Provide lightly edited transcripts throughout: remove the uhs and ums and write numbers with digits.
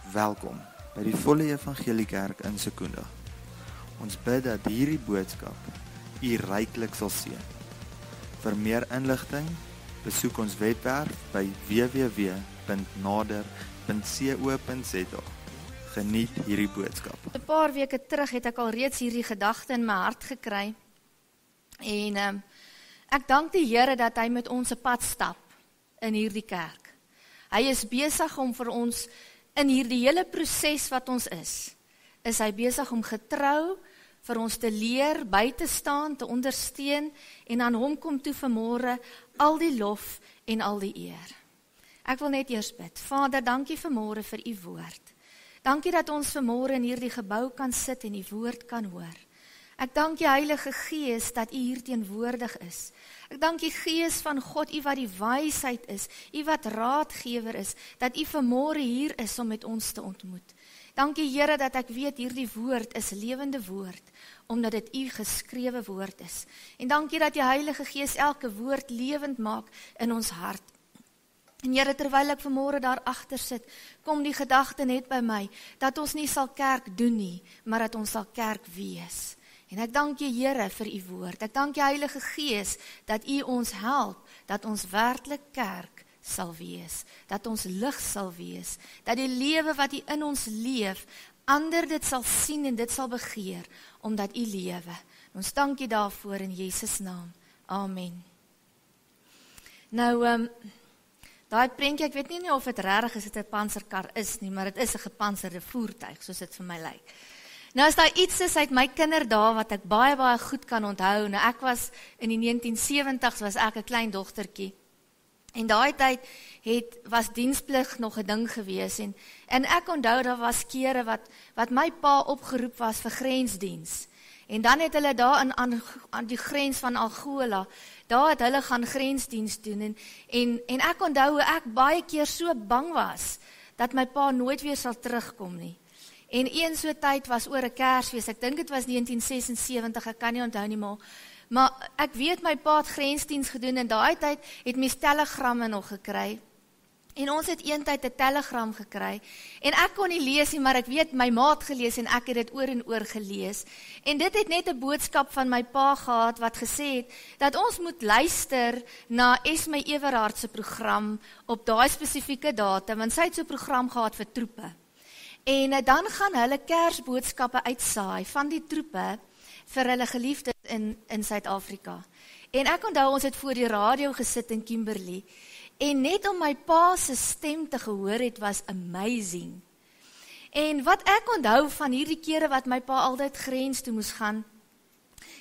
Welkom by die Volle Evangelie Kerk in Secunda. Ons bid dat hierdie boodskap u ryklik sal seën. Vir meer inligting, besoek ons webwerf by www.nader.co.za. Geniet hierdie boodskap. 'n Paar weke terug het ek al reeds hierdie gedagte in my hart gekry. En ek dank die Here dat hy met ons 'n pad stap in hierdie kerk. Hy is besig om vir ons in hierdie hele proses wat ons is hy besig om getrou vir ons te leer, by te staan, te ondersteun en aan hom kom toe vanmôre al die lof en al die eer. Ek wil net eers bid. Vader, dankie vanmôre vir u woord. Dankie dat ons vanmôre in hierdie gebou kan sit en die woord kan hoor. Ek dank die Heilige Gees dat u hier teenwoordig is. Ek dank die Gees van God, u wat die wysheid is, u wat raadgewer is, dat u vanmôre hier is om met ons te ontmoet. Dankie Here dat ek weet hierdie woord is lewende woord, omdat dit u geskrewe woord is. En dankie dat die Heilige Gees elke woord lewend maak in ons hart. En Here, terwyl ek vanmôre daar agter sit, kom die gedagte net by my, dat ons nie sal kerk doen nie, maar dat ons sal kerk wees. En ek dank jy Here vir u woord. Ek dank jy Heilige Gees dat u ons help, dat ons werklik kerk sal wees, dat ons lig sal wees, dat die lewe wat u in ons leef, ander dit sal sien en dit sal begeer, omdat u lewe. Ons dank jy daarvoor in Jesus naam. Amen. Nou, daai prentjie, ek weet nie of dit regtig is, dit 'n panserkar is nie, maar dit is 'n gepantserde voertuig, soos dit vir my lyk. Nou as daar iets is uit my kinderdae wat ek baie goed kan onthou, nou ek was in die 1970s was ek 'n klein dogtertjie. En daai tyd was diensplig nog 'n ding gewees en ek onthou daar was kere wat my pa opgeroep was vir grensdiens. En dan het hulle daar aan die grens van Angola, daar het hulle gaan grensdiens doen en ek onthou hoe ek baie keer so bang was dat my pa nooit weer sal terugkom nie. En een so tyd was oor 'n Kersfees, ek dink dit was 1976, ek kan nie onthou nie, maar ek weet my pa het grensdiens gedoen en daai tyd het mens telegramme nog gekry. En ons het een tyd 'n telegram gekry en ek kon nie lees nie, maar ek weet my ma het gelees en ek het dit oor en oor gelees. En dit het net 'n boodskap van my pa gehad wat gesê het dat ons moet luister na Esme Everhard se program op daai spesifieke datum, want sy het so 'n program gehad vir troepe. En dan gaan hulle Kersboodskappe uitsaai van die troepe vir hulle geliefdes in Suid-Afrika. En ek onthou ons het voor die radio gesit in Kimberley en net om my pa se stem te gehoor het was amazing. En wat ek onthou van hierdie kere wat my pa altyd grens toe moes gaan,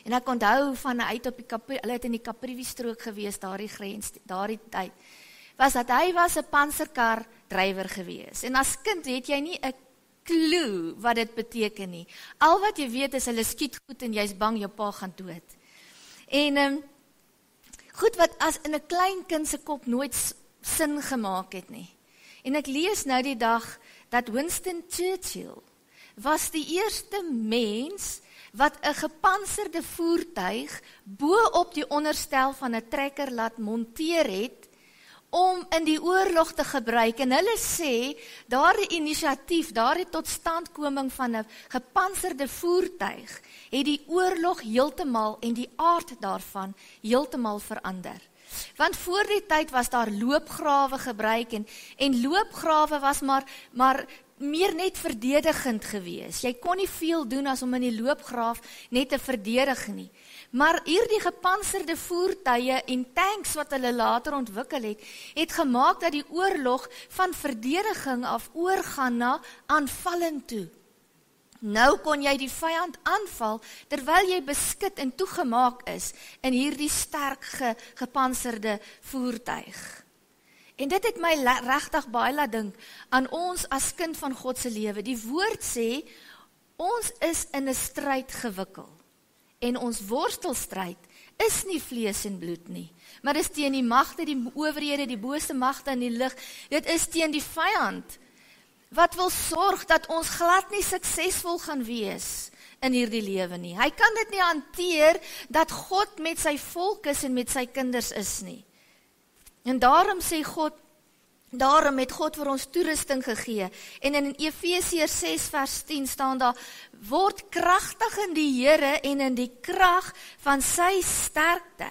en ek onthou van hulle het in die Caprivi strook gewees, daardie tyd, was dat hy was 'n panserkar drywer gewees. En as kind het jy nie 'n klou wat dit beteken nie. Al wat jy weet is hulle skiet goed en jy's bang jou pa gaan dood. En goed wat as in 'n klein kind se kop nooit sin gemaak het nie. En ek lees nou die dag dat Winston Churchill was die eerste mens wat 'n gepantserde voertuig bo op die onderstel van 'n trekker laat monteer het om in die oorlog te gebruik. En hulle sê, daardie inisiatief, daardie totstandkoming van 'n gepantserde voertuig, het die oorlog heeltemal en die aard daarvan heeltemal verander. Want voor die tyd was daar loopgrawe gebruik en loopgrawe was maar meer net verdedigend gewees. Jy kon nie veel doen as om in die loopgraaf net te verdedig nie. Maar hierdie gepantserde voertuie en tanks wat hulle later ontwikkel het gemaak dat die oorlog van verdediging af oorgaan na aanvallend toe. Nou kon jy die vyand aanval terwyl jy beskik en toegemaak is in hierdie sterk gepantserde voertuig. En dit het my regtig baie laat dink aan ons as kind van God se lewe. Die woord sê, ons is in 'n stryd gewikkel. En ons worstelstryd is nie vlees en bloed nie, maar is teen die magte, die owerhede, die bose magte in die lig. Dit is teen die vyand wat wil sorg dat ons glad nie suksesvol gaan wees in hierdie lewe nie. Hy kan dit nie hanteer dat God met sy volk is en met sy kinders is nie. En daarom sê God, Daarom het God vir ons toerusting gegee. En in Efesiërs 6 vers 10 staan daar, word kragtig in die Here en in die krag van sy sterkte.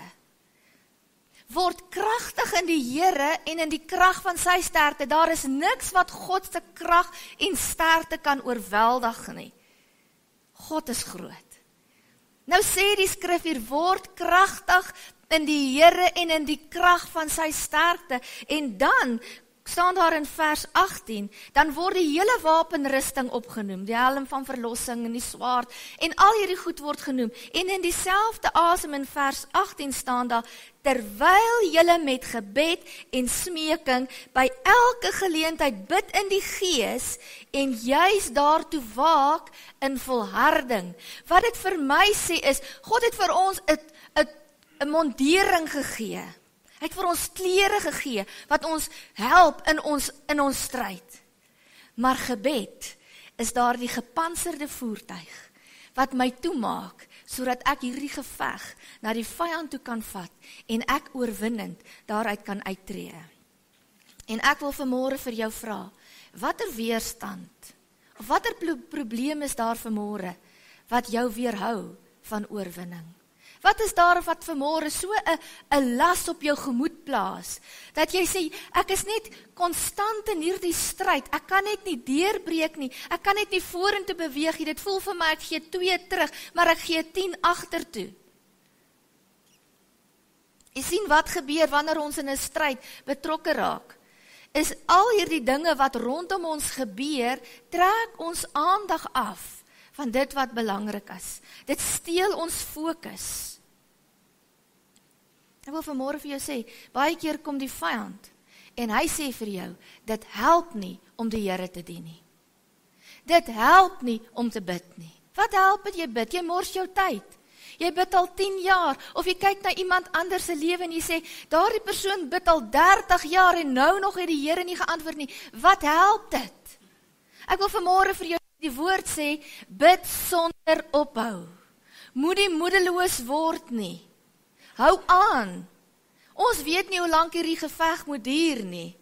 Word kragtig in die Here en in die krag van sy sterkte. Daar is niks wat God se krag en sterkte kan oorweldig nie. God is groot. Nou sê die skrif hier, word kragtig in die Here en in die krag van sy sterkte. En dan staan daar in vers 18, dan word die hele wapenrusting opgenoem, die helm van verlossing en die swaard, en al hierdie goed word genoem. En in dieselfde asem in vers 18 staan daar, terwyl julle met gebed en smeking by elke geleentheid bid in die Gees, en juis daartoe waak in volharding. Wat dit vir my sê is, God het vir ons 'n mondering gegee. Hy het vir ons klere gegee, wat ons help in ons stryd. Maar gebed is daar die gepantserde voertuig, wat my toemaak, sodat ek hierdie geveg na die vyand toe kan vat, en ek oorwinnend daaruit kan uittreë. En ek wil vanmôre vir jou vra, watter weerstand, of watter probleem is daar vanmôre, wat jou weerhou van oorwinning? Wat is daar wat vanmôre so 'n las op jou gemoed plaas, dat jy sê, ek is net konstant in hierdie stryd, ek kan net nie deurbreek nie, ek kan net nie vorentoe beweeg nie, dit voel vir my, ek gee 2 terug, maar ek gee 10 agtertoe. Jy sien wat gebeur wanneer ons in 'n stryd betrokke raak, is al hierdie dinge wat rondom ons gebeur, trek ons aandag af van dit wat belangrik is. Dit steel ons fokus. Ek wil vanmôre vir jou sê, baie keer kom die vyand, en hy sê vir jou, dit help nie om die Here te dien nie. Dit help nie om te bid nie. Wat help het jy bid? Jy mors jou tyd. Jy bid al 10 jaar, of jy kyk na iemand anders se lewe en jy sê, daardie persoon bid al 30 jaar en nou nog het die Here nie geantwoord nie. Wat help dit? Ek wil vanmôre vir jou die woord sê, bid sonder ophou. Moenie moedeloos word nie. Hou aan. Ons weet nie hoe lank hierdie geveg moet duur nie.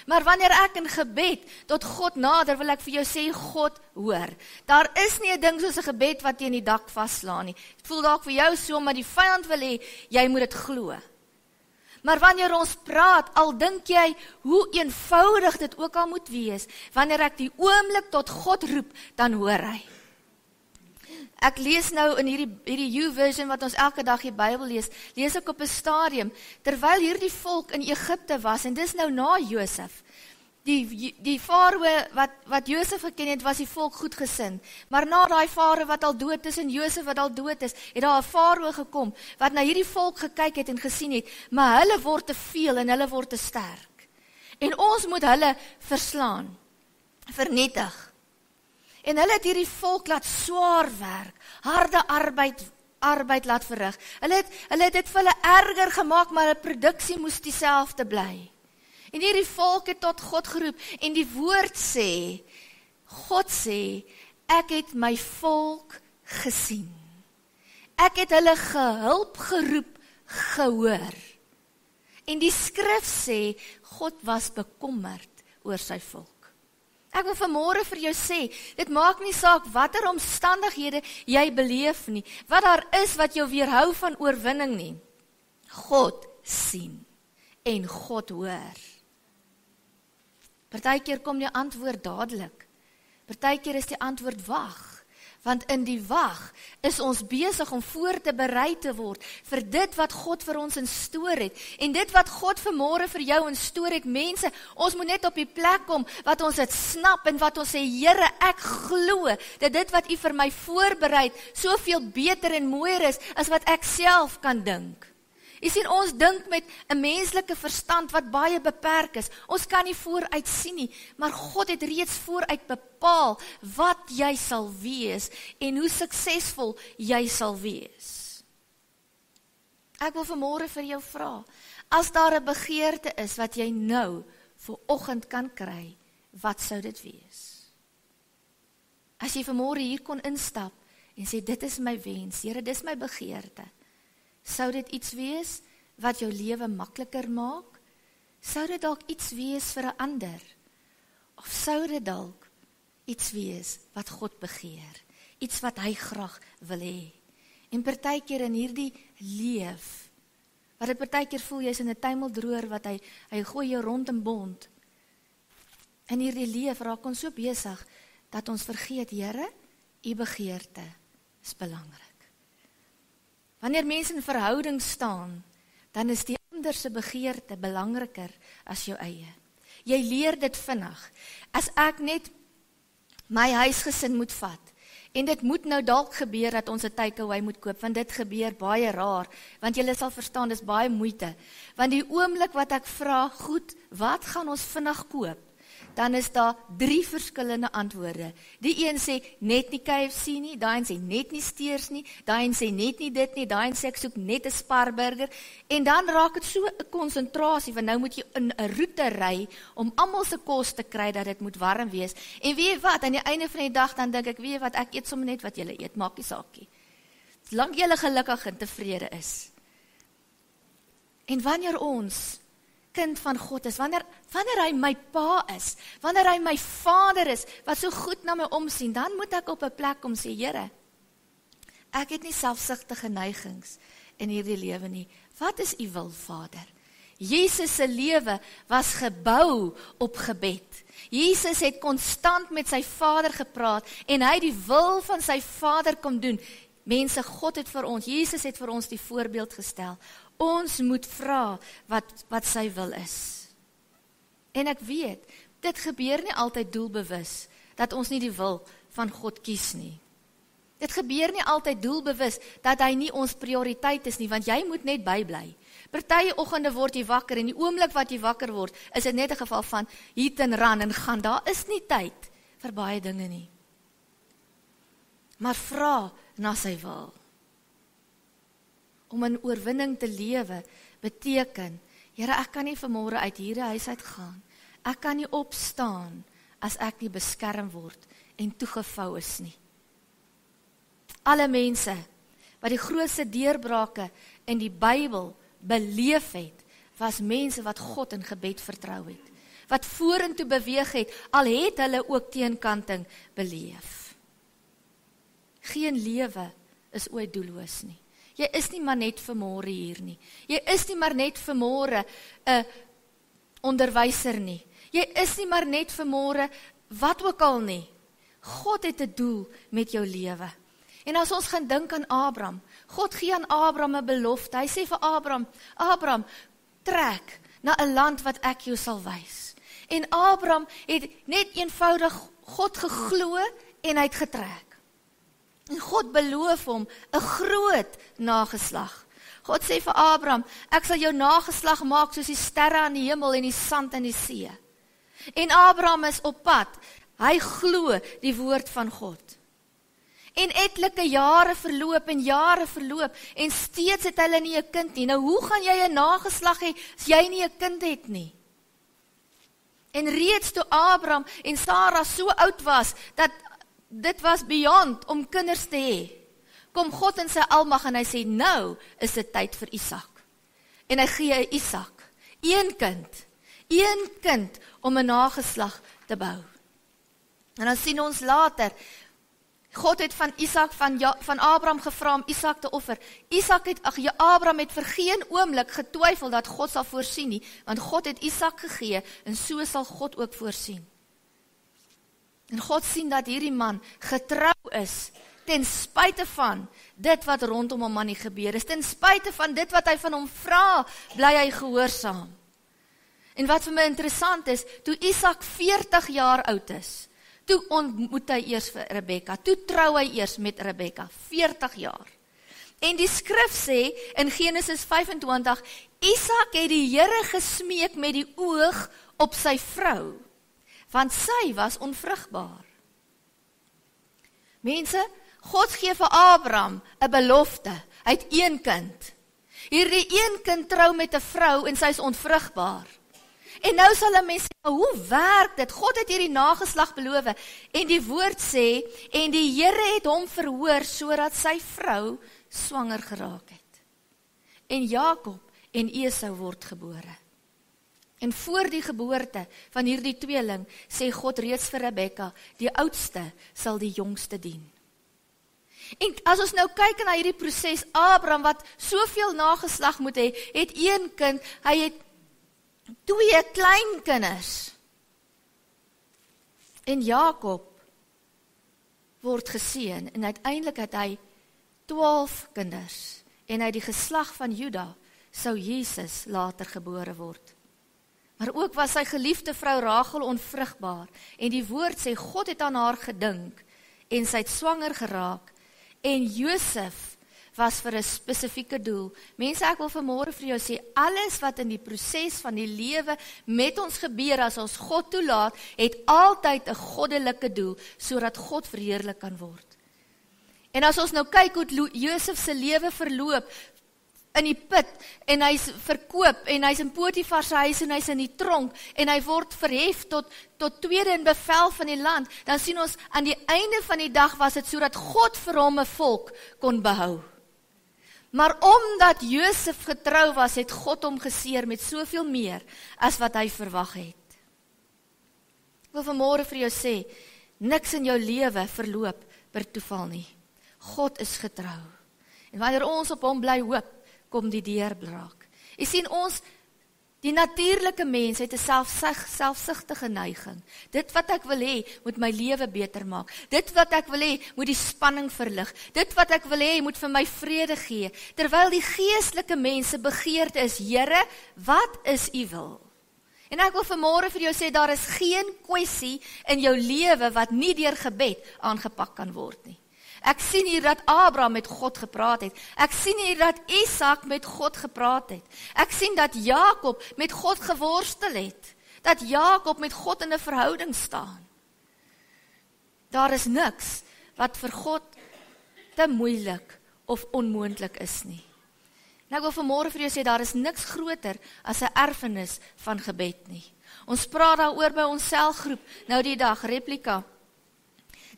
Maar wanneer ek in gebed tot God nader, wil ek vir jou sê, God hoor. Daar is nie 'n ding soos 'n gebed wat teen die dak vaslaan nie. Dit voel dalk vir jou so, maar die vyand wil hê, jy moet dit glo. Maar wanneer ons praat, al dink jy hoe eenvoudig dit ook al moet wees, wanneer ek die oomblik tot God roep, dan hoor hy. Ek lees nou in hierdie YouVersion wat ons elke dag die Bybel lees ek op 'n stadium, terwyl hierdie volk in Egipte was, en dis nou na Josef. Die farao wat Josef geken het, was die volk goedgesind. Maar na daai farao wat al dood is en Josef wat al dood is, het daar 'n farao gekom, wat na hierdie volk gekyk het en gesien het, maar hulle word te veel en hulle word te sterk. En ons moet hulle verslaan, vernietig. En hulle het hierdie volk laat swaar werk, harde arbeid laat verrig. Hulle het dit vir hulle erger gemaak, maar hulle produksie moes dieselfde bly. En hierdie volk het tot God geroep, en die woord sê, God sê, ek het my volk gesien. Ek het hulle gehulp geroep, gehoor. En die skrif sê, God was bekommerd oor sy volk. Ek wil vanmôre vir jou sê, dit maak nie saak watter omstandighede jy beleef nie, wat daar is wat jou weerhou van oorwinning nie. God sien en God hoor. Partykeer kom die antwoord dadelik. Partykeer is die antwoord wag. Want in die wag is ons besig om voor te berei te word vir dit wat God vir ons instoor het. En dit wat God vanmôre vir jou instoor het, mense, ons moet net op die plek kom wat ons dit snap en wat ons sê, Here, ek glo dat dit wat U vir my voorberei soveel beter en mooier is as wat ek self kan dink. Jy sien, ons dink met 'n menslike verstand wat baie beperk is. Ons kan nie vooruit sien nie, maar God het reeds vooruit bepaal wat jy sal wees en hoe suksesvol jy sal wees. Ek wil vanmôre vir jou vra, as daar 'n begeerte is wat jy nou vir oggend kan kry, wat sou dit wees? As jy vanmôre hier kon instap en sê, dit is my wens, Here, dis my begeerte. Sou dit iets wees wat jou lewe makliker maak? Sou dit dalk iets wees vir 'n ander? Of sou dit dalk iets wees wat God begeer? Iets wat hy graag wil hê? En partykeer in hierdie leef, wat dit partykeer voel, jy's in 'n tuimeldroër wat hy gooi jou rond in bond. In hierdie leef raak ons so besig, dat ons vergeet, Here, u begeerte is belangrik. Wanneer mense in verhouding staan, dan is die ander se begeerte belangriker as jou eie. Jy leer dit vinnig. As ek net my huisgesin moet vat, en dit moet nou dalk gebeur dat ons 'n takeaway moet koop, want dit gebeur baie raar, want julle sal verstaan, dis baie moeite. Want die oomblik wat ek vra, goed, wat gaan ons vinnig koop? Dan is daar 3 verskillende antwoorde. Die een sê net nie KFC nie, daai een sê net nie Steers nie, daai een sê net nie dit nie, daai een sê ek soek net 'n Sparburger, en dan raak dit so 'n konsentrasie, want nou moet jy in 'n roete ry, om almal se kos te kry, dat dit moet warm wees, en weet jy wat, aan die einde van die dag, dan dink ek, weet jy wat, ek eet sommer net wat julle eet, maak nie saakie. Solank julle gelukkig en tevrede is. En wanneer ons kind van God is, wanneer hy my pa is, wanneer hy my vader is, wat so goed na my omsien, dan moet ek op 'n plek kom sê, Here, ek het nie selfsugtige neigings in hierdie lewe nie. Wat is u wil, Vader? Jesus se lewe was gebou op gebed. Jesus het konstant met sy Vader gepraat, en hy het die wil van sy Vader kom doen. Mense, God het vir ons, Jesus het vir ons die voorbeeld gestel. Ons moet vra wat sy wil is. En ek weet, dit gebeur nie altyd doelbewus, dat ons nie die wil van God kies nie. Dit gebeur nie altyd doelbewus, dat hy nie ons prioriteit is nie, want jy moet net bybly. Party oggende word jy wakker, en die oomblik wat jy wakker word, is dit net 'n geval van hit en ran en gaan, daar is nie tyd vir baie dinge nie. Maar vra na sy wil. Om in oorwinning te lewe, beteken, Here, ek kan nie vanmôre uit hierdie huis uit gaan. Ek kan nie opstaan, as ek nie beskerm word, en toegevou is nie. Alle mense, wat die grootste deurbrake in die Bybel beleef het, was mense wat God in gebed vertrou het. Wat vorentoe beweeg het, al het hulle ook teenkanting beleef. Geen lewe is ooit doelloos nie. Jy is nie maar net vanmôre hier nie. Jy is nie maar net vanmôre 'n onderwyser nie. Jy is nie maar net vanmôre wat ook al nie. God het 'n doel met jou lewe. En as ons gaan dink aan Abraham, God gee aan Abraham 'n belofte. Hy sê vir Abraham, trek na 'n land wat ek jou sal wys. En Abraham het net eenvoudig God geglo en hy het getrek. En God beloof hom 'n groot nageslag. God sê vir Abraham, ek sal jou nageslag maak soos die sterre aan die hemel en die sand in die see. En Abraham is op pad. Hy glo die woord van God. En etlike jare verloop en steeds het hulle nie 'n kind nie. Nou hoe gaan jy 'n nageslag hê as jy nie 'n kind het nie? En reeds toe Abraham en Sarah so oud was, dat dit was beyond om kinders te hê, kom God in sy almag en hy sê, nou is dit tyd vir Isak. En hy gee Isak, een kind om 'n nageslag te bou. En dan sien ons later, God het van Abraham gevra om Isak te offer. Abraham het vir geen oomblik getwyfel dat God sal voorsien nie, want God het Isak gegee, en so sal God ook voorsien. En God sien dat hierdie man getrou is, ten spyte van dit wat rondom hom aan die gebeur is, ten spyte van dit wat hy van hom vra, bly hy gehoorsaam. En wat vir my interessant is, toe Isak 40 jaar oud is, toe ontmoet hy eers vir Rebekka, toe trou hy eers met Rebekka, 40 jaar. En die skrif sê, in Genesis 25, Isak het die Here gesmeek met die oog op sy vrou, want sy was onvrugbaar. Mense, God gee vir Abraham 'n belofte, hy het een kind. Hierdie een kind trou met 'n vrou en sy is onvrugbaar. En nou sal 'n mens sê, hoe werk dit? God het hierdie nageslag beloof, en die woord sê, en die Here het hom verhoor, sodat sy vrou swanger geraak het. En Jakob en Esau word gebore. En voor die geboorte van hierdie tweeling, sê God reeds vir Rebekka, die oudste sal die jongste dien. En as ons nou kyk na hierdie proses, Abraham wat soveel nageslag moet hê, het een kind, hy het 2 kleinkinders. En Jakob word geseën en uiteindelik het hy 12 kinders. En uit die geslag van Juda sou Jesus later gebore word. Maar ook was sy geliefde vrou Rachel onvrugbaar en die woord sê God het aan haar gedink en sy het swanger geraak en Josef was vir 'n spesifieke doel. Mense, ek wil vanmôre vir jou sê, alles wat in die proses van die lewe met ons gebeur as ons God toelaat, het altyd 'n goddelike doel, sodat God verheerlik kan word. En as ons nou kyk hoe Josef se lewe verloop, in die put, en hy's verkoop, en hy's in Potifar se huis, en hy's in die tronk, en hy word verhef tot tweede in bevel van die land, dan sien ons, aan die einde van die dag was dit sodat God vir hom 'n volk kon behou. Maar omdat Josef getrou was, het God hom geseër met soveel meer as wat hy verwag het. Ek wil vanmôre vir jou sê, niks in jou lewe verloop per toeval nie. God is getrou. En wanneer ons op hom bly hoop, kom die deurbraak. Jy sien ons, die natuurlike mens het 'n selfsugtige neiging. Dit wat ek wil hê, moet my lewe beter maak. Dit wat ek wil hê, moet die spanning verlig. Dit wat ek wil hê, moet vir my vrede gee. Terwyl die geestelike mense begeerte is, Here, wat is u wil? En ek wil vanmôre vir jou sê, daar is geen kwessie in jou lewe wat nie deur gebed aangepak kan word nie. Ek sien hier dat Abraham met God gepraat het. Ek sien hier dat Isak met God gepraat het. Ek sien dat Jakob met God geworstel het. Dat Jakob met God in 'n verhouding staan. Daar is niks wat vir God te moeilik of onmoontlik is nie. En ek wil vanmôre vir jou sê, daar is niks groter as 'n erfenis van gebed nie. Ons praat daaroor by ons selgroep, nou die dag, replika,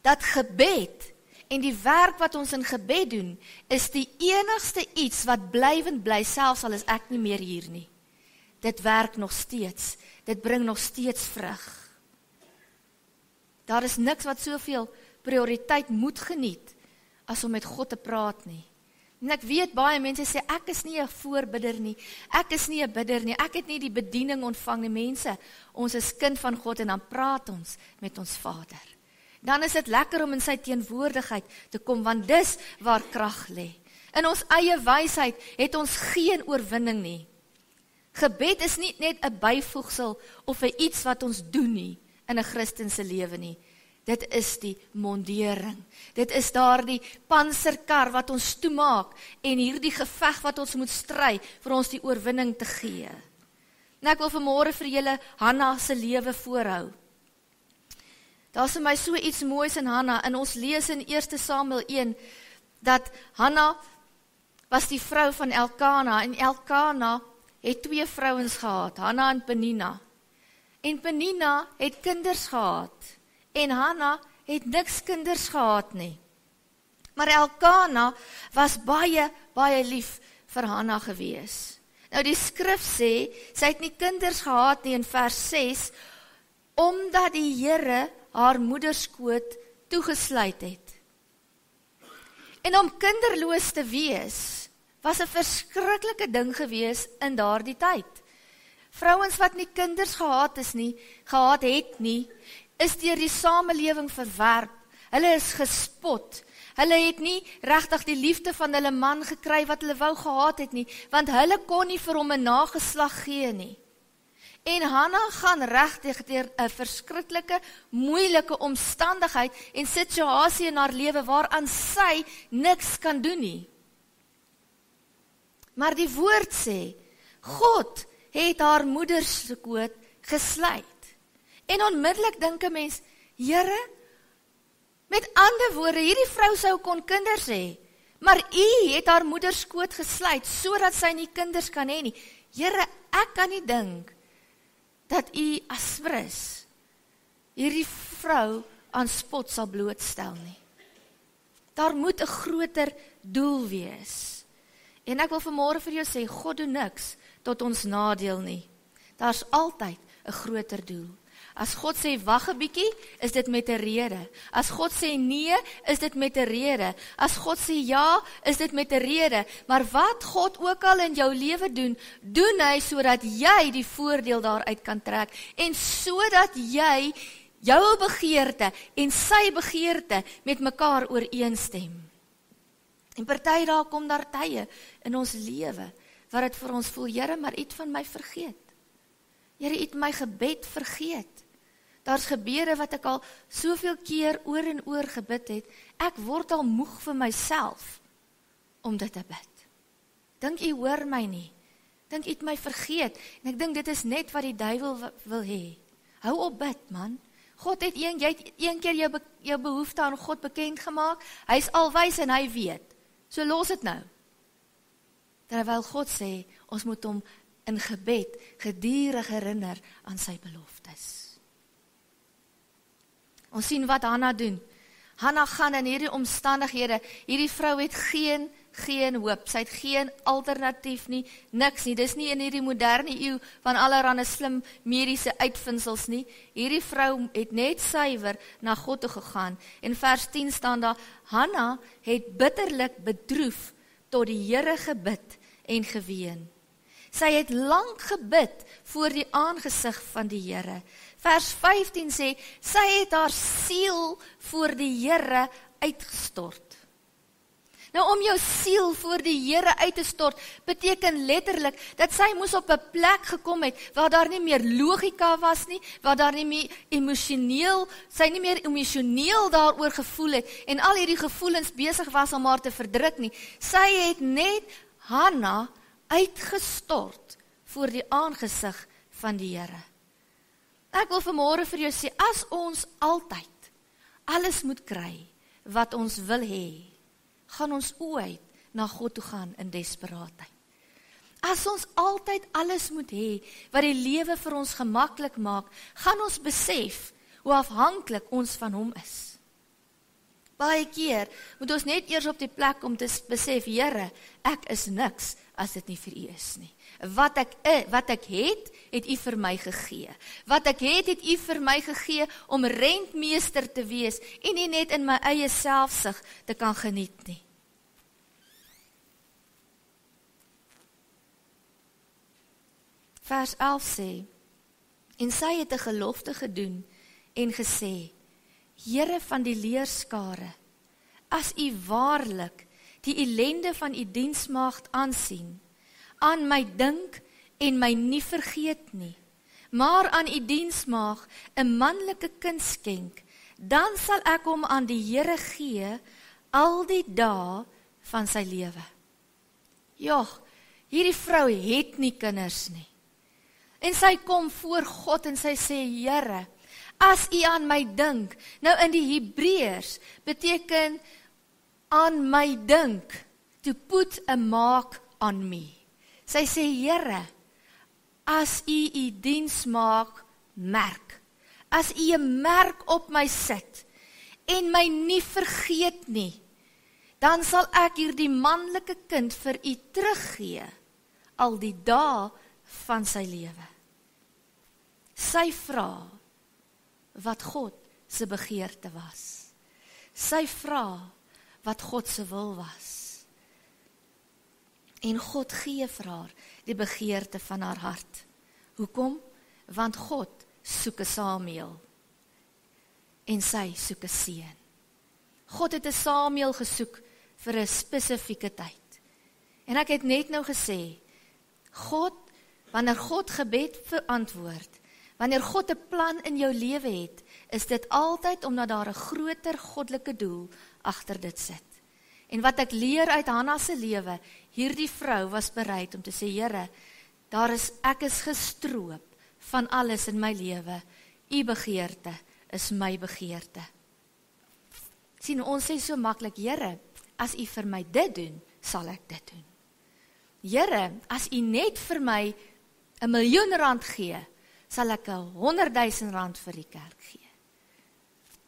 dat gebed en die werk wat ons in gebed doen, is die enigste iets wat blywend bly, selfs al is ek nie meer hier nie. Dit werk nog steeds, dit bring nog steeds vrug. Daar is niks wat soveel prioriteit moet geniet, as om met God te praat nie. En ek weet baie mense sê, ek is nie 'n voorbidder nie, ek is nie 'n bidder nie, ek het nie die bediening ontvang nie. Mense, ons is kind van God en dan praat ons met ons Vader. Dan is dit lekker om in sy teenwoordigheid te kom, want dis waar krag lê. In ons eie wysheid het ons geen oorwinning nie. Gebed is nie net 'n byvoegsel of 'n iets wat ons doen nie in 'n Christelike lewe nie. Dit is die mondering. Dit is daardie panserkar wat ons toemaak en hierdie geveg wat ons moet stry vir ons die oorwinning te gee. En ek wil vanmôre vir julle Hanna se lewe voorhou. Daar is vir my so iets moois in Hanna, en ons lees in 1 Samuel 1, dat Hanna was die vrou van Elkana, en Elkana het 2 vrouens gehad, Hanna en Penina. En Penina het kinders gehad, en Hanna het niks kinders gehad nie. Maar Elkana was baie, baie lief vir Hanna gewees. Nou die skrif sê, sy het nie kinders gehad nie in vers 6, omdat die Here haar moederskoot toegesluit het. En om kinderloos te wees, was 'n verskriklike ding gewees in daardie tyd. Vrouens wat nie kinders gehad het nie, is deur die samelewing verwerp. Hulle is gespot. Hulle het nie regtig die liefde van hulle man gekry wat hulle wou gehad het nie, want hulle kon nie vir hom 'n nageslag gee nie. En Hanna gaan regtig deur 'n verskriklike, moeilike omstandigheid en situasie in haar lewe waaraan sy niks kan doen nie. Maar die woord sê, God het haar moederskoot gesluit. En onmiddellik dink 'n mens, Here, met ander woorde, hierdie vrou sou kon kinders hê, maar U het haar moederskoot gesluit, sodat sy nie kinders kan hê nie. Here, ek kan nie dink dat U asprus hierdie vrou aan spot sal blootstel nie. Daar moet 'n groter doel wees. En ek wil vanmôre vir jou sê, God doen niks tot ons nadeel nie. Daar's altyd 'n groter doel. As God sê wag 'n bietjie, is dit met 'n rede. As God sê nee, is dit met 'n rede. As God sê ja, is dit met 'n rede. Maar wat God ook al in jou lewe doen, doen hy sodat jy die voordeel daaruit kan trek en sodat jy jou begeerte en sy begeerte met mekaar ooreenstem. En party dae kom daar tye in ons lewe waar dit vir ons voel, Here, maar U het van my vergeet. Here, U het my gebed vergeet. Daar's gebede wat ek al soveel keer oor en oor gebid het, ek word al moeg vir myself om dit te bid. Dink U hoor my nie? Dink U het my vergeet? En ek dink dit is net wat die duiwel wil hê. Hou op bid, man. God het jy het een keer jou behoefte aan God bekend gemaak, hy is alwys en hy weet. So los dit nou. Terwyl God sê, ons moet hom in gebed gedurig herinner aan sy beloftes. Ons sien wat Hanna doen. Hanna gaan in hierdie omstandighede, hierdie vrou het geen hoop, sy het geen alternatief nie, niks nie, dis nie in hierdie moderne eeu van allerhande slim mediese uitvindsels nie, hierdie vrou het net suiwer na God toe gegaan, en vers 10 staan daar, Hanna het bitterlik bedroef tot die Here gebid en geween. Sy het lank gebid voor die aangesig van die Here. Vers 15 sê, sy het haar siel voor die Here uitgestort. Nou om jou siel voor die Here uit te stort, beteken letterlik, dat sy moes op 'n plek gekom het, waar daar nie meer logika was nie, waar daar nie meer sy nie meer emosioneel daaroor gevoel het, en al hierdie gevoelens besig was om haar te verdruk nie. Sy het net Hanna uitgestort voor die aangesig van die Here. Ek wil vanmôre vir jou sê, as ons altyd alles moet kry wat ons wil hê, gaan ons ooit na God toe gaan in desperaatheid. As ons altyd alles moet hê wat die lewe vir ons gemaklik maak, gaan ons besef hoe afhanklik ons van hom is. Baie keer moet ons net eers op die plek om te besef, Here, ek is niks as dit nie vir U is nie. Wat ek het U vir my gegee. Wat ek het U vir my gegee om rentmeester te wees en nie net in my eie selfsug te kan geniet nie. Vers 11 sê, en sy het 'n gelofte gedoen en gesê, Here van die leerskare, as U waarlik die ellende van U diensmaagd aansien, aan my dink en my nie vergeet nie, maar aan U diensmaag 'n manlike kind skenk, dan sal ek hom aan die Here gee al die dae van sy lewe. Ja, hierdie vrou het nie kinders nie. En sy kom voor God en sy sê, Here, as U aan my dink, nou in die Hebreërs beteken aan my dink, to put a mark on me. Sy sê, Here, as U diensmaag merk, as U 'n merk op my sit, en my nie vergeet nie, dan sal ek hierdie manlike kind vir U teruggee, al die dae van sy lewe. Sy vra wat God se begeerte was. Sy vra wat God se wil was. En God gee vir haar die begeerte van haar hart. Hoekom? Want God soek 'n Samuel. En sy soek 'n seun. God het 'n Samuel gesoek vir 'n spesifieke tyd. En ek het net nou gesê, wanneer God gebed verantwoord, wanneer God 'n plan in jou lewe het, is dit altyd omdat daar 'n groter goddelike doel agter dit sit. En wat ek leer uit Hanna se lewe, hierdie vrou was bereid om te sê, Here, ek is gestroop van alles in my lewe. U begeerte is my begeerte. Sien, ons sê so maklik, Here, as U vir my dit doen, sal ek dit doen. Here, as U net vir my 1 miljoen rand gee, sal ek 100.000 rand vir die kerk gee.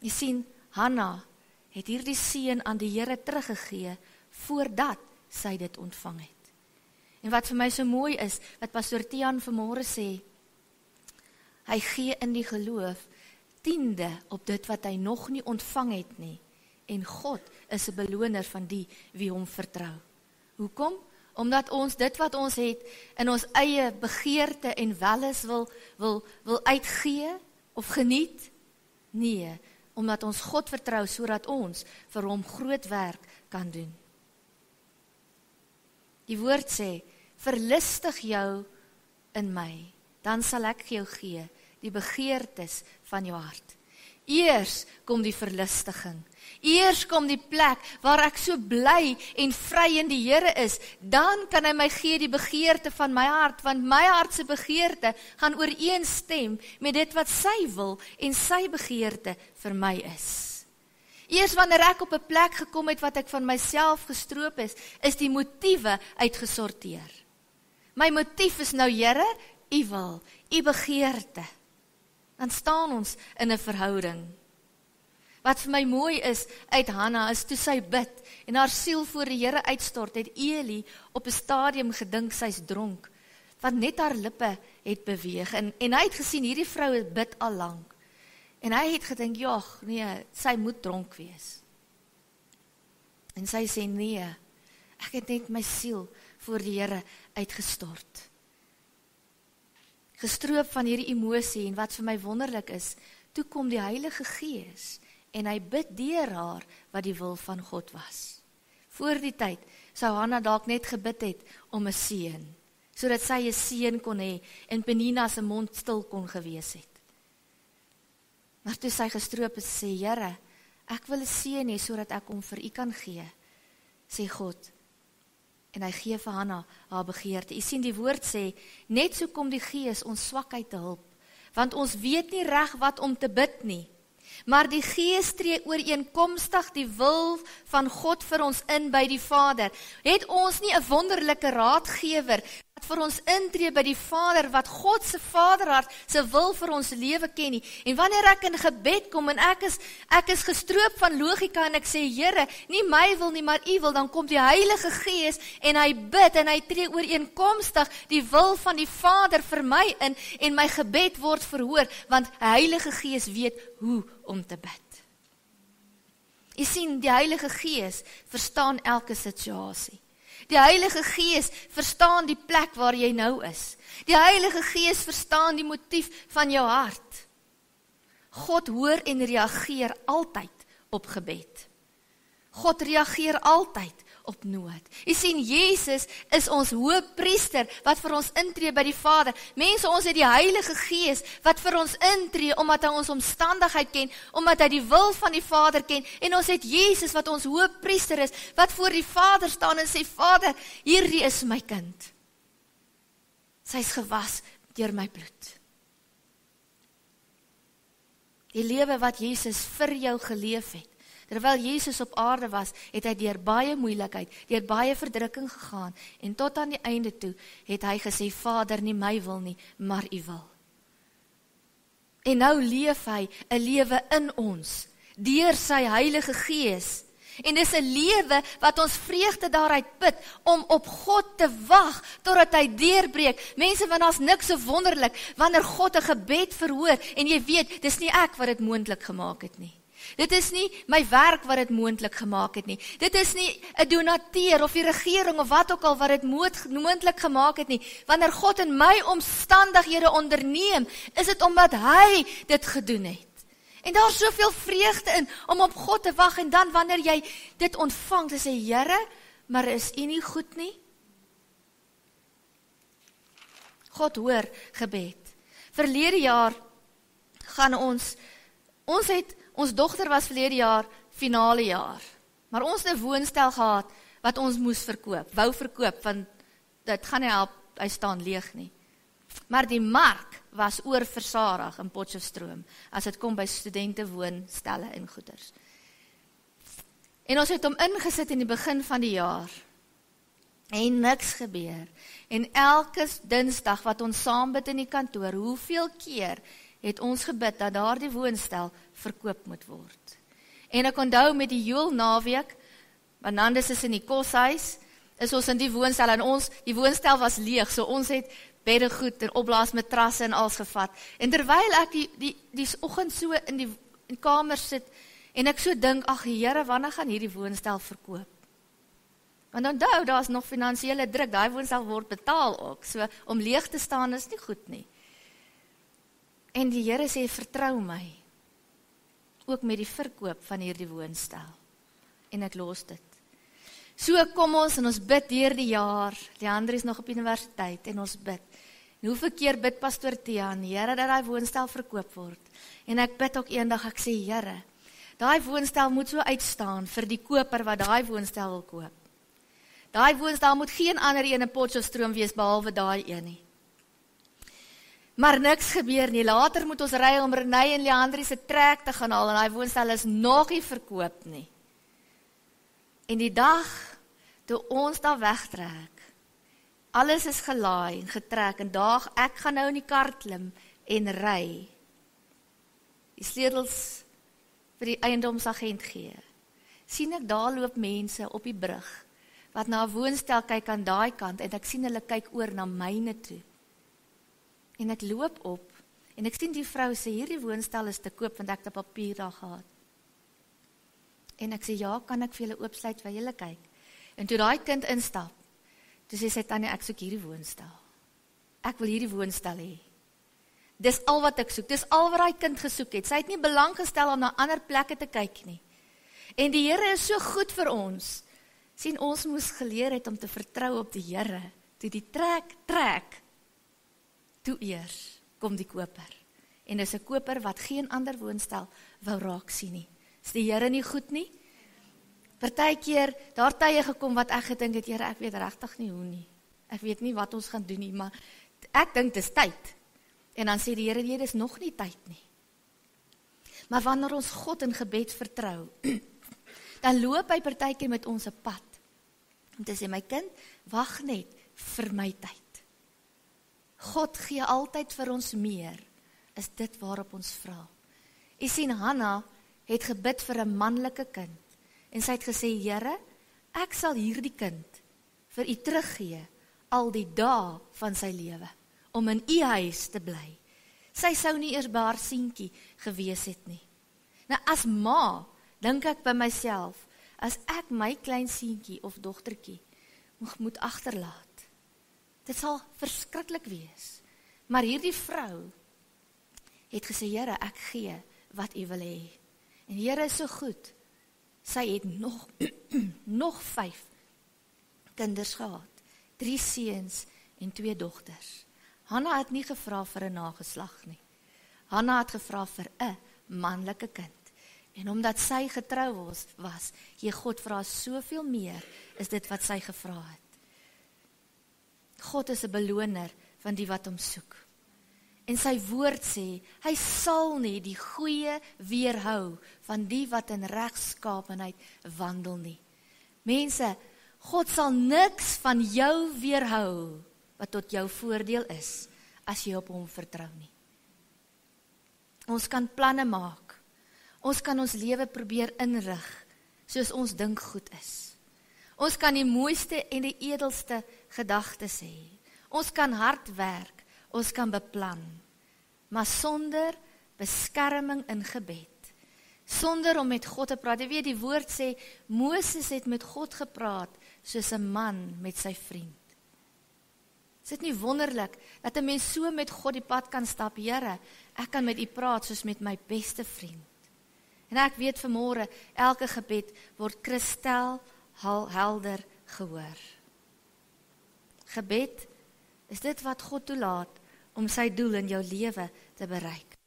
Jy sien, Hanna het hierdie seun aan die Here teruggegee voordat sy dit ontvang het. En wat vir my so mooi is, wat Pastor Tiaan vanmôre sê, Hy gee in die geloof 10de op dit wat hy nog nie ontvang het nie. En God is 'n beloner van die wie hom vertrou. Hoekom? Omdat ons dit wat ons het in ons eie begeerte en welles wil uitgee of geniet? Nee, omdat ons God vertrou sodat ons vir hom groot werk kan doen. Die woord sê, verlustig jou in my, dan sal ek jou gee die begeertes van jou hart. Eers kom die verlustiging. Eers kom die plek waar ek so bly en vry in die Here is, dan kan hy my gee die begeerte van my hart, want my hart se begeerte gaan ooreenstem met dit wat sy wil en sy begeerte vir my is. Eers wanneer ek op 'n plek gekom het wat ek van myself gestroop is die motiewe uitgesorteer. My motief is nou, Here, U wil, U begeerte. Dan staan ons in 'n verhouding. Wat vir my mooi is uit Hanna, is toe sy bid en haar siel voor die Here uitstort, het Eli op 'n stadium gedink sy's dronk, want net haar lippe het beweeg, en hy het gesien, hierdie vrou bid al lank, en hy het gedink, nee, sy moet dronk wees. En sy sê, nee, ek het net my siel voor die Here uitgestort. Gestroop van hierdie emosie, en wat vir my wonderlik is, toe kom die Heilige Gees, en hy bid deur haar, wat die wil van God was. Voor die tyd, sou Hanna dalk net gebid het, om 'n seun, sodat sy 'n seun kon hê, en Penina se mond stil kon gewees het. Maar toe sy gestroop is, sê, Here, ek wil 'n seun hê, sodat ek hom vir U kan gee, sê God, en hy gee vir Hanna haar begeerte. U sien, die woord sê, net so kom die Gees ons swakheid te hulp, want ons weet nie reg wat om te bid nie, maar die Gees tree ooreenkomstig die wil van God vir ons in by die Vader. Het ons nie 'n wonderlike raadgewer wat vir ons intree by die Vader, wat God se Vaderhart se wil vir ons lewe ken nie? En wanneer ek in gebed kom en ek is gestroop van logika en ek sê, Here, nie my wil nie, maar U wil, dan kom die Heilige Gees en hy bid en hy tree ooreenkomstig die wil van die Vader vir my in, en my gebed word verhoor, want die Heilige Gees weet hoe om te bid. Jy sien, die Heilige Gees verstaan elke situasie. Die Heilige Gees verstaan die plek waar jy nou is. Die Heilige Gees verstaan die motief van jou hart. God hoor en reageer altyd op gebed. God reageer altyd op nood. Jy sien, Jesus is ons hoëpriester wat vir ons intree by die Vader. Mense, ons het die Heilige Gees wat vir ons intree omdat hy ons omstandigheid ken, omdat hy die wil van die Vader ken, en ons het Jesus wat ons hoëpriester is, wat voor die Vader staan en sê, Vader, hierdie is my kind. Sy is gewas deur my bloed. Die lewe wat Jesus vir jou geleef het, terwyl Jesus op aarde was, het hy deur baie moeilikheid, deur baie verdrukking gegaan, en tot aan die einde toe, het hy gesê, Vader, nie my wil nie, maar U wil. En nou leef hy 'n lewe in ons, deur sy Heilige Gees, en dis 'n lewe wat ons vreugde daaruit put, om op God te wag, totdat hy deurbreek. Mense, want daar's niks so wonderlik, wanneer God 'n gebed verhoor, en jy weet, dis nie ek wat dit moontlik gemaak het nie. Dit is nie my werk wat dit moontlik gemaak het nie. Dit is nie 'n donateur of die regering of wat ook al wat dit moontlik gemaak het nie. Wanneer God in my omstandighede onderneem, is dit omdat hy dit gedoen het. En daar is soveel vreugde in om op God te wag, en dan wanneer jy dit ontvang, te sê, Here, maar is U nie goed nie? God hoor gebed. Verlede jaar gaan ons dogter was verlede jaar finale jaar, maar ons het 'n woonstel gehad wat ons moes wou verkoop, want dit gaan nie help, hy staan leeg nie. Maar die mark was oorversadig in Potchefstroom, as dit kom by studente woonstelle en goeders. En ons het hom ingesit in die begin van die jaar, en niks gebeur. En elke Dinsdag wat ons saam bid in die kantoor, hoeveel keer het ons gebid dat daardie woonstel verkoop moet word. En ek onthou met die Joel naweek, Banandes is in die koshuis, is ons in die woonstel, en die woonstel was leeg, so ons het beddegoed en opblaasmatrasse en alles gevat. En terwyl ek die oggend so in die kamer sit, en ek so dink, ag Here, wanneer gaan hierdie woonstel verkoop? Want onthou, daar is nog finansiële druk, daai woonstel word betaal ook, so om leeg te staan is nie goed nie. En die Here sê, vertrou my, ook met die verkoop van hierdie woonstel. En ek los dit. So kom ons en ons bid deur die jaar, Leander is nog op universiteit, en ons bid. En hoeveel keer bid Pastoor Tiaan, Here, dat die woonstel verkoop word. En ek bid ook eendag, ek sê, Here, daai woonstel moet so uitstaan vir die koper wat daai woonstel wil koop. Daai woonstel moet geen ander een in Potchefstroom wees, behalwe daai een nie. Maar niks gebeur nie, later moet ons ry om Renée en Leandrie se trek te gaan haal, en daai woonstel is nog nie verkoop nie. En die dag, toe ons daar wegtrek, alles is gelaai en getrek, en ek gaan nou in die kar klim en ry. Die sleutels vir die eiendomsagent gee. Sien ek daar loop mense op die brug, wat na 'n woonstel kyk aan daai kant, en ek sien hulle kyk oor na myne toe. En ek loop op, en ek sien die vrou sê, hierdie woonstel is te koop, want ek het papier daar gehad. En ek sê, ja, kan ek vir julle oopsluit, vir julle kyk. En toe daai kind instap, toe sê sy, Tanya, ek soek hierdie woonstel. Ek wil hierdie woonstel hê. Dis al wat ek soek, dis al wat daai kind gesoek het. Sy het nie belang gestel om na ander plekke te kyk nie. En die Here is so goed vir ons. Sien, ons moes geleer het om te vertrou op die Here. Toe die trek, toe eers kom die koper. En dis 'n koper wat geen ander woonstel wou raak sien nie. Is die Here nie goed nie? Partykeer, daar tye gekom wat ek gedink het, Here, ek weet regtig nie hoe nie. Ek weet nie wat ons gaan doen nie, maar ek dink dis tyd. En dan sê die Here, nee, dis nog nie tyd nie. Maar wanneer ons God in gebed vertrou, dan loop hy partykeer met ons 'n pad. En te sê, my kind, wag net vir my tyd. God gee altyd vir ons meer, is dit waarop ons vra. Jy sien, Hanna het gebid vir 'n manlike kind, en sy het gesê, Here, ek sal hierdie kind vir u teruggee, al die dae van sy lewe, om in u huis te bly. Sy sou nie eers by haar seentjie gewees het nie. Nou as ma, dink ek by myself, as ek my klein seentjie of dogtertjie moet agterlaat, dit sal verskriklik wees. Maar hierdie vrou het gesê, Here, ek gee wat u wil hê. En Here is so goed, sy het nog 5 kinders gehad, 3 seuns en 2 dogters. Hanna het nie gevra vir 'n nageslag nie. Hanna het gevra vir 'n manlike kind. En omdat sy getrou was, gee God vir haar soveel meer, is dit wat sy gevra het. God is 'n beloner van die wat hom soek. En sy woord sê, hy sal nie die goeie weerhou van die wat in regskaapenheid wandel nie. Mense, God sal niks van jou weerhou wat tot jou voordeel is, as jy op hom vertrou nie. Ons kan planne maak, ons kan ons lewe probeer inrig, soos ons dink goed is. Ons kan die mooiste en die edelste gedagtes hê. Ons kan hard werk, ons kan beplan, maar sonder beskerming in gebed, sonder om met God te praat. Jy weet, die woord sê, Moses het met God gepraat, soos 'n man met sy vriend. Is dit nie wonderlik, dat 'n mens so met God die pad kan stap, Here, ek kan met u praat, soos met my beste vriend. En ek weet vanmôre, elke gebed word kristal helder gehoor. Gebed is dit wat God toelaat, om sy doel in jou lewe te bereik.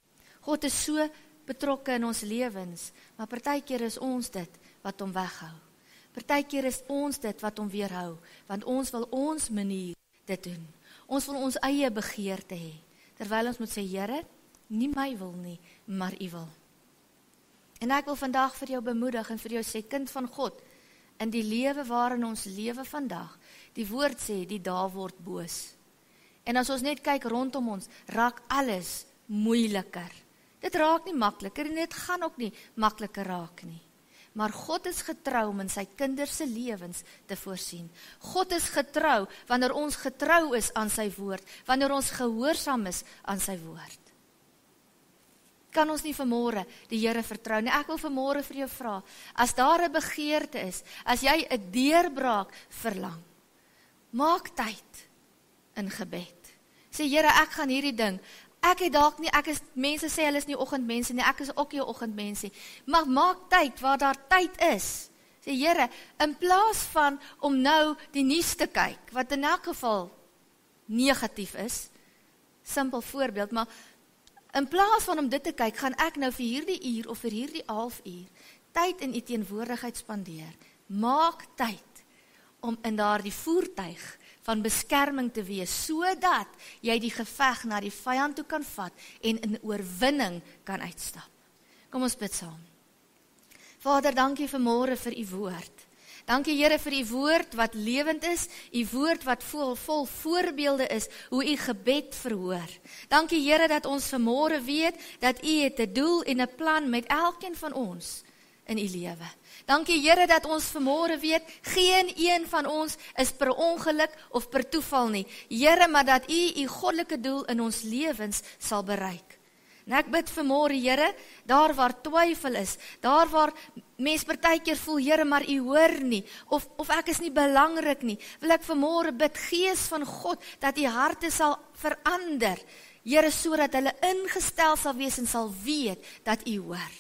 God is so betrokke in ons lewens, maar partykeer is ons dit wat hom weghou. Partykeer is ons dit wat hom weerhou, want ons wil ons manier dit doen. Ons wil ons eie begeerte hê, terwyl ons moet sê, Here, nie my wil nie, maar u wil. En ek wil vandag vir jou bemoedig en vir jou sê, kind van God, in die lewe waarin ons lewe vandag, die woord sê, die dae word boos. En as ons net kyk rondom ons, raak alles moeiliker. Dit raak nie makliker en dit gaan ook nie makliker raak nie. Maar God is getrou om in sy kinders se lewens te voorsien. God is getrou wanneer ons getrou is aan sy woord, wanneer ons gehoorsaam is aan sy woord. Kan ons nie vanmôre die Here vertrou nie? Ek wil vanmôre vir jou vra, as daar 'n begeerte is, as jy 'n deurbraak verlang, maak tyd in gebed. Sê Here, ek gaan hierdie ding, ek het dalk nie, mense sê hulle is nie oggendmense nie, ek is ook nie 'n oggendmens nie, maar maak tyd waar daar tyd is. Sê Here, in plaas van om nou die nuus te kyk, wat in elk geval negatief is, simpel voorbeeld, maar in plaas van om dit te kyk, gaan ek nou vir hierdie uur of vir hierdie halfuur tyd in u teenwoordigheid spandeer. Maak tyd om in daardie voertuig van beskerming te wees, sodat jy die geveg na die vyand toe kan vat en in oorwinning kan uitstap. Kom ons bid saam. Vader, dankie vanmôre vir u woord. Dankie Here vir u woord wat lewend is, u woord wat vol voorbeelde is, hoe u gebed verhoor. Dankie Here dat ons vanmôre weet, dat u het 'n doel en 'n plan met elkeen van ons in u lewe. Dankie Here dat ons vanmôre weet, geen een van ons is per ongeluk of per toeval nie. Here, maar dat u goddelike doel in ons lewens sal bereik. En ek bid vanmôre Here, daar waar twyfel is, daar waar mens partykeer voel, Here, maar u hoor nie, of ek is nie belangrik nie, wil ek vanmôre bid, Gees van God, dat u harte sal verander, Here, sodat hulle ingestel sal wees en sal weet dat u hoor.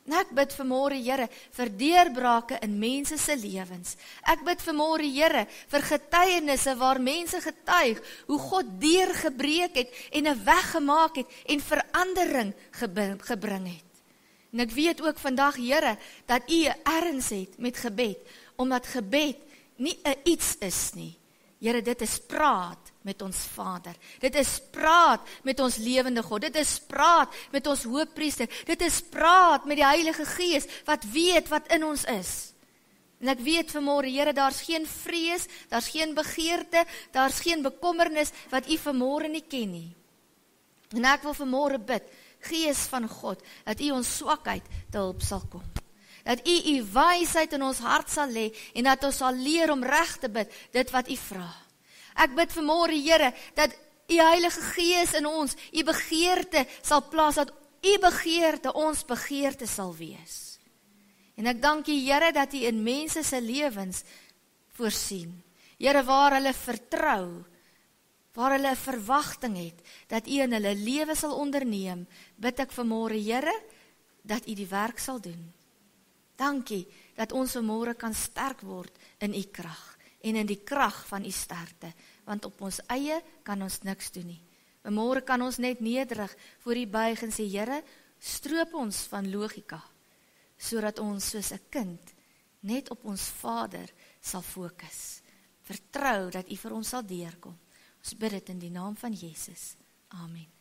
En ek bid vanmôre Here vir deurbrake in mense se lewens. Ek bid vanmôre Here vir getuienisse waar mense getuig hoe God deurgebreek het en 'n weg gemaak het en verandering gebring het. En ek weet ook vandag Here dat u 'n erns het met gebed, omdat gebed nie 'n iets is nie. Here, dit is praat met ons Vader. Dit is praat met ons lewende God. Dit is praat met ons hoëpriester. Dit is praat met die Heilige Gees wat weet wat in ons is. En ek weet vanmôre, Here, daar's geen vrees, daar's geen begeerte, daar's geen bekommernis wat u vanmôre nie ken nie. En ek wil vanmôre bid, Gees van God, dat u ons swakheid te hulp sal kom. Dat u wysheid in ons hart sal lê en dat ons sal leer om reg te bid, dit wat u vra. Ek bid vanmôre, Here, dat u Heilige Gees in ons, u begeerte sal plaas, dat u begeerte ons begeerte sal wees. En ek dank u, Here, dat u in mense se lewens voorsien. Here, waar hulle vertrou, waar hulle 'n verwagting het, dat u in hulle lewe sal onderneem, bid ek vanmôre, Here, dat u die werk sal doen. Dankie dat ons vanmôre kan sterk word in u krag en in die krag van u sterkte, want op ons eie kan ons niks doen nie. Vanmôre kan ons net nederig voor u buig en sê, Here, stroop ons van logika, sodat ons soos 'n kind net op ons Vader sal fokus. Vertrou dat u vir ons sal deurkom. Ons bid dit in die naam van Jesus. Amen.